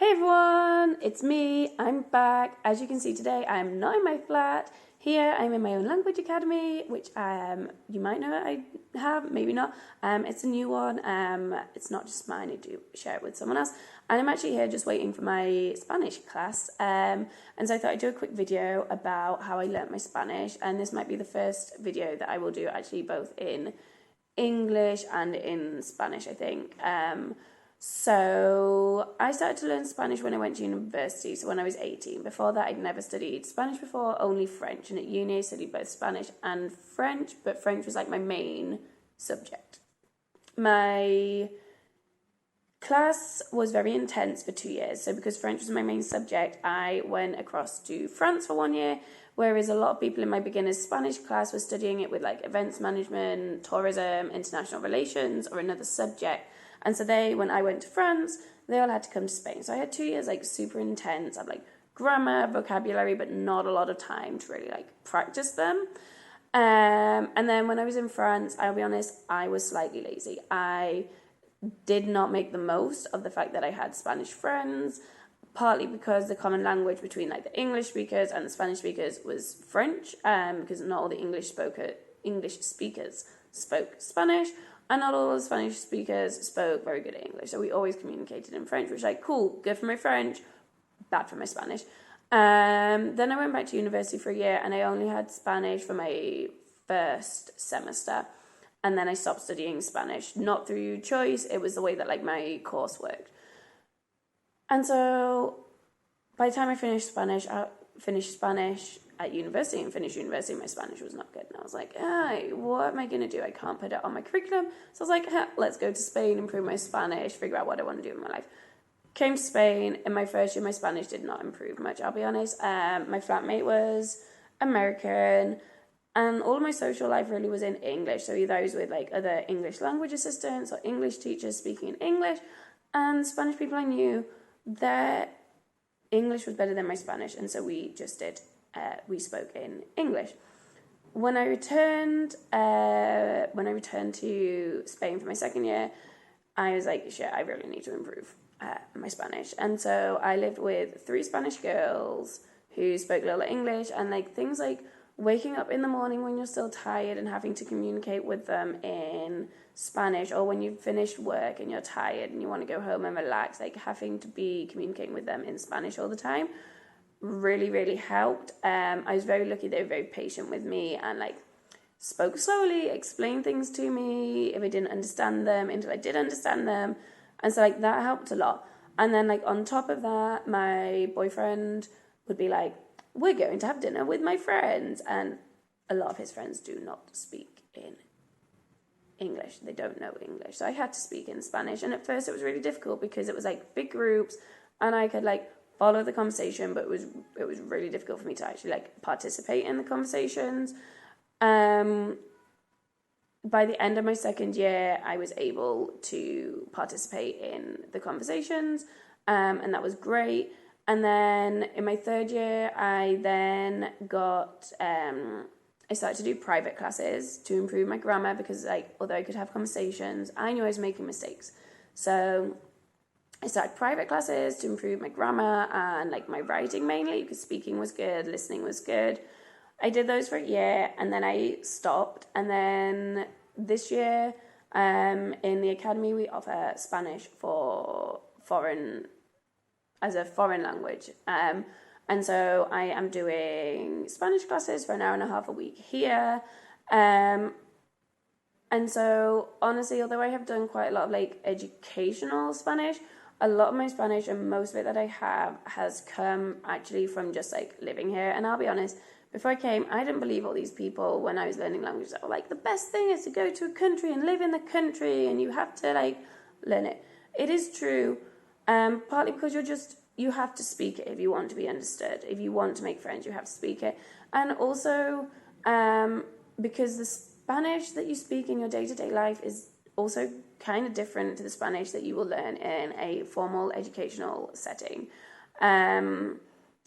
Hey everyone, it's me, I'm back. As you can see today, I'm not in my flat. Here, I'm in my own language academy, which you might know I have, maybe not. It's a new one. It's not just mine, I do share it with someone else. And I'm actually here just waiting for my Spanish class. And so I thought I'd do a quick video about how I learnt my Spanish. And this might be the first video that I will do actually both in English and in Spanish, I think. So I started to learn Spanish when I went to university, so when I was 18. Before that, I'd never studied Spanish before, only French. And at uni, I studied both Spanish and French, but French was like my main subject. My class was very intense for 2 years. So because French was my main subject, I went across to France for 1 year, whereas a lot of people in my beginner's Spanish class were studying it with like events management, tourism, international relations, or another subject. And so when I went to France, they all had to come to Spain. So I had 2 years like super intense. I had like grammar, vocabulary, but not a lot of time to really like practice them. And then when I was in France, I'll be honest, I was slightly lazy. I did not make the most of the fact that I had Spanish friends, partly because the common language between like the English speakers and the Spanish speakers was French, because not all the English speakers spoke Spanish. And not all the Spanish speakers spoke very good English. So we always communicated in French, which was like, cool, good for my French, bad for my Spanish. Then I went back to university for a year and I only had Spanish for my first semester. And then I stopped studying Spanish, not through choice. It was the way that like my course worked. And so by the time I finished Spanish at university and finished university, my Spanish was not good. And I was like, hey, what am I going to do? I can't put it on my curriculum. So I was like, let's go to Spain, improve my Spanish, figure out what I want to do in my life. Came to Spain. In my first year, my Spanish did not improve much, I'll be honest. My flatmate was American, and all of my social life really was in English. So either I was with like other English language assistants or English teachers speaking in English, and Spanish people I knew, their English was better than my Spanish, and so we just did. We spoke in English. When I returned to Spain for my second year, I was like, shit, I really need to improve my Spanish. And so I lived with 3 Spanish girls who spoke little English, and like things like waking up in the morning when you're still tired and having to communicate with them in Spanish, or when you've finished work and you're tired and you want to go home and relax, like having to be communicating with them in Spanish all the time really helped. I was very lucky. They were very patient with me and like spoke slowly, explained things to me if I didn't understand them until I did understand them, and so like that helped a lot. And then like on top of that, my boyfriend would be like, we're going to have dinner with my friends, and a lot of his friends do not speak in English. They don't know English, so I had to speak in Spanish. And at first it was really difficult because it was like big groups and I could like follow the conversation, but it was really difficult for me to actually like participate in the conversations. By the end of my second year, I was able to participate in the conversations, and that was great. And then in my third year, I then got I started to do private classes to improve my grammar, because like although I could have conversations, I knew I was making mistakes. So I started private classes to improve my grammar and like my writing mainly, because speaking was good, listening was good. I did those for a year and then I stopped. And then this year in the academy, we offer Spanish for as a foreign language. And so I am doing Spanish classes for an hour and a half a week here. And so honestly, although I have done quite a lot of like educational Spanish, a lot of my Spanish and most of it that I have has come actually from just like living here. And I'll be honest, before I came, I didn't believe all these people when I was learning languages that were like, the best thing is to go to a country and live in the country and you have to like learn it. It is true, partly because you have to speak it if you want to be understood. If you want to make friends, you have to speak it. And also because the Spanish that you speak in your day-to-day life is also kind of different to the Spanish that you will learn in a formal educational setting.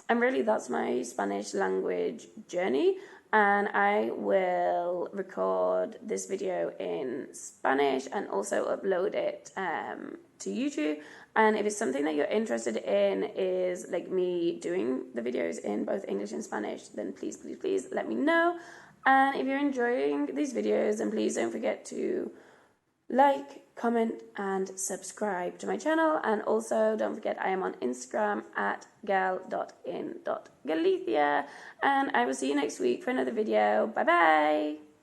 And really that's my Spanish language journey. and I will record this video in Spanish and also upload it to YouTube. And if it's something that you're interested in, is like me doing the videos in both English and Spanish, then please, please, please let me know. And if you're enjoying these videos, then please don't forget to like, comment, and subscribe to my channel. And also don't forget, I am on Instagram at gal.in.galicia. And I will see you next week for another video. Bye bye!